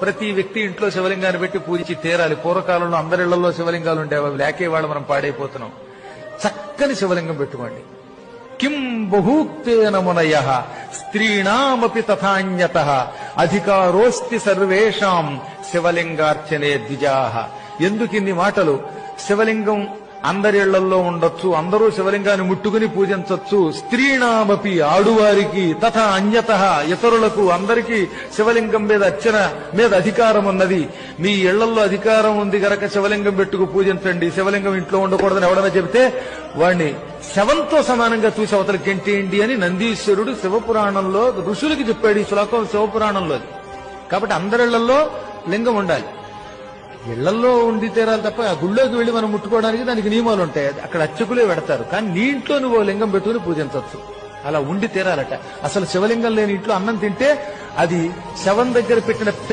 ప్రతి వ్యక్తి ఇంట్లో శివలింగాన్ని పెట్టి పూజించి తీరాలి. పూర్వకాలంలో అందరిళ్లలో శివలింగాలు ఉండేవి, అవి లేకే వాళ్ళు మనం పాడైపోతున్నాం. చక్కని శివలింగం పెట్టుకోండి. కిం బహూక్తేన మునయః స్త్రీణామపి తథాన్యతః అధికారోస్తి సర్వేషాం శివలింగార్చనే ద్విజాః. ఎందుకిన్ని మాటలు? శివలింగం అందరి ఇళ్లలో ఉండొచ్చు, అందరూ శివలింగాన్ని ముట్టుకుని పూజించవచ్చు. స్త్రీణామపి ఆడువారికి, తథా అన్యతః ఇతరులకు, అందరికీ శివలింగం మీద అర్చన మీద అధికారం ఉన్నది. మీ ఇళ్లలో అధికారం ఉంది గనక శివలింగం పెట్టుకు పూజించండి. శివలింగం ఇంట్లో ఉండకూడదని ఎవడన్నా చెబితే వాణ్ణి శవంతో సమానంగా చూసి అవతలకి గెంటేయండి అని నందీశ్వరుడు శివపురాణంలో ఋషులకి చెప్పాడు. ఈ శ్లోకం శివపురాణంలో. కాబట్టి అందరిళ్లలో లింగం ఉండాలి. ఇళ్లలో ఉండి తీరాలి తప్ప ఆ గుళ్ళోకి వెళ్లి మనం ముట్టుకోవడానికి దానికి నియమాలు ఉంటాయి. అక్కడ అర్చకులే పెడతారు. కానీ నీ ఇంట్లో నువ్వు లింగం పెట్టుకుని పూజించవచ్చు. అలా ఉండి తీరాలట. అసలు శివలింగం లేని ఇంట్లో అన్నం తింటే అది శవం దగ్గర పెట్టిన